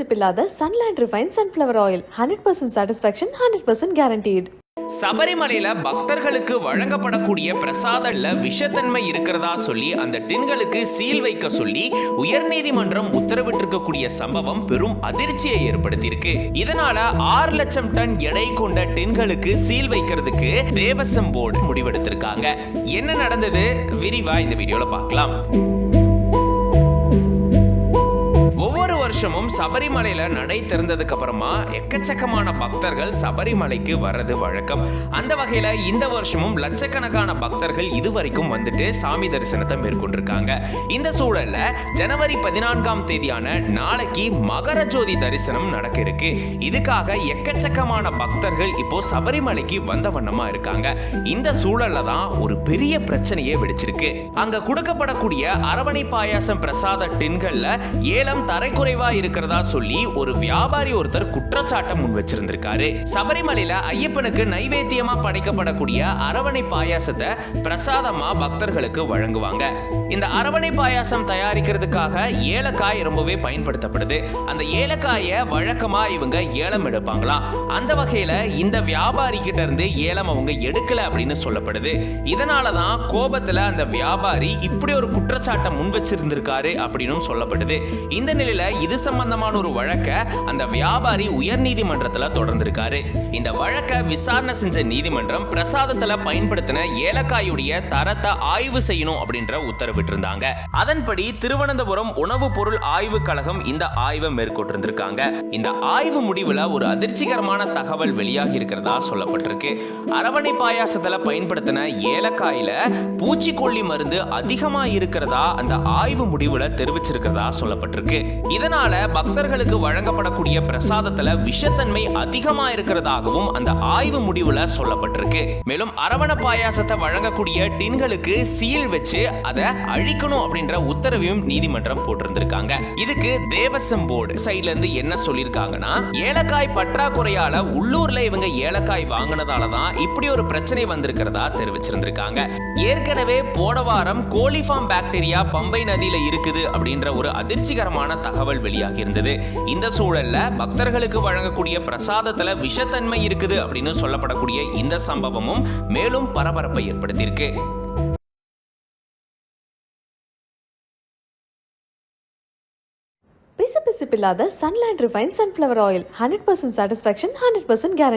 பிசுபில்லாத Sunland Refined Sunflower Oil 100% satisfaction 100% guaranteed. சபரிமலையில பக்தர்களுக்கு வழங்கப்படக்கூடிய பிரசாதம்ல விஷத்தன்மை இருக்கிறதா சொல்லி அந்த டின்களுக்கு சீல் வைக்க சொல்லி உயர்நீதிமன்றம் உத்தரவிட்டிருக்கக்கூடிய சம்பவம் பெரும் அதிர்ச்சியை ஏற்படுத்தியிருக்கு. இதனால 6 லட்சம் டன் எடை கொண்ட டின்களுக்கு சீல் வைக்கிறதுக்கு தேவசம் போர்டு முடிவெடுத்திருக்காங்க. என்ன நடந்தது விரிவா இந்த வீடியோல பார்க்கலாம். ஒவ்வொரு வருஷமும் சபரிமலையில நடை திறந்ததுக்கு அப்புறமா எக்கச்சக்கமான பக்தர்கள் சபரிமலைக்கு வர்றது வழக்கம். அந்த வகையில இந்த வருஷமும் லட்சக்கணக்கான பக்தர்கள் இதுவரைக்கும் வந்துட்டு சாமி தரிசனத்தை மேற்கொண்டிருக்காங்க. இந்த சூழல்ல ஜனவரி 14ஆம் தேதியான நாளைக்கு மகர ஜோதி தரிசனம் நடக்க இருக்கு. இதுக்காக எக்கச்சக்கமான பக்தர்கள் இப்போ சபரிமலைக்கு வந்த வண்ணமா இருக்காங்க. இந்த சூழல்ல தான் ஒரு பெரிய பிரச்சனையே வெடிச்சிருக்கு. அங்க கொடுக்கப்படக்கூடிய அரவணை பாயாசம் பிரசாத டின்கள்ல ஏலம் தரைக்குறைவா இருக்கிறதா சொல்லி ஒரு வியாபாரி ஒருத்தர் குற்றச்சாட்டை முன் வச்சிருந்திருக்காரு. சபரிமலையில ஐயப்பனுக்கு நைவேத்தியமா படைக்கப்படக்கூடிய அரவணை பாயாசத்தை பிரசாதமா பக்தர்களுக்கு வழங்குவாங்க. இந்த அரவணை பாயாசம் தயாரிக்கிறதுக்காக ஏலக்காய் ரொம்பவே பயன்படுத்தப்படுது. அந்த ஏலக்காயை வழக்கமா இவங்க ஏலம் எடுப்பாங்களாம். அந்த வகையில இந்த வியாபாரி கிட்ட இருந்து ஏலம் அவங்க எடுக்கல அப்படின்னு சொல்லப்படுது. இதனாலதான் கோபத்துல அந்த வியாபாரி இப்படி ஒரு குற்றச்சாட்டை முன் வச்சிருந்திருக்காரு அப்படின்னு சொல்லப்படுது. இந்த நிலையில இது சம்பந்தமான ஒரு வழக்கை அந்த வியாபாரி உயர்நீதிமன்றத்துல தொடர்ந்திருக்காரு. இந்த வழக்கை விசாரணை செஞ்ச நீதிமன்றம் பிரசாதத்துல பயன்படுத்தின ஏலக்காயுடைய தரத்தை ஆய்வு செய்யணும் அப்படின்ற உத்தரவிட்டிருந்தாங்க. அதன்படி திருவனந்தபுரம் உணவு பொருள் ஆய்வு கழகம் இந்த ஆய்வை மேற்கொண்டிருந்திருக்காங்க. இந்த ஆய்வு முடிவுல ஒரு அதிர்ச்சிகரமான தகவல் வெளியாகி இருக்கிறதா சொல்லப்பட்டிருக்கு. அரவணை பாயாசத்துல பயன்படுத்தின ஏலக்காயில பூச்சிக்கொல்லி மருந்து அதிகமா இருக்கிறதா அந்த ஆய்வு முடிவுல தெரிவிச்சிருக்கிறதா சொல்லப்பட்டிருக்கு. இதனால பக்தர்களுக்கு வழங்கப்படக்கூடிய பிரசாதத்துல விஷத்தன்மை அதிகமா இருக்கிறதாகவும் அந்த ஆய்வு முடிவுல சொல்லப்பட்டிருக்கு. மேலும் அரவண பாயாசத்தை வழங்கக்கூடிய டின்களுக்கு சீல் வச்சு அதை அழிக்கணும் அப்படின்ற உத்தரவையும் நீதிமன்றம் போட்டிருந்திருக்காங்க. இதுக்கு தேவசம் போர்டு சைட்ல இருந்து என்ன சொல்லிருக்காங்கன்னா, ஏலக்காய் பற்றாக்குறையால உள்ளூர்ல இவங்க ஏலக்காய் வாங்கினதால தான் இப்படி ஒரு பிரச்சனை வந்திருக்கிறதா தெரிவிச்சிருந்திருக்காங்க. ஏற்கனவே போன வாரம் கோலிஃபார்ம் பாக்டீரியா பம்பை நதியில இருக்குது அப்படின்ற ஒரு அதிர்ச்சிகரமான தகவல் வெளியாகி இருந்தது. இந்த சூழல்ல பக்தர்களுக்கு வழங்கக்கூடிய பிரசாதத்துல விஷத்தன்மை இருக்குது அப்படின்னு சொல்லப்படக்கூடிய இந்த சம்பவமும் மேலும் பரபரப்பை ஏற்படுத்தியிருக்கு. பிசுபில்லாத Sunland Refined Sunflower Oil 100% satisfaction 100% guaranteed.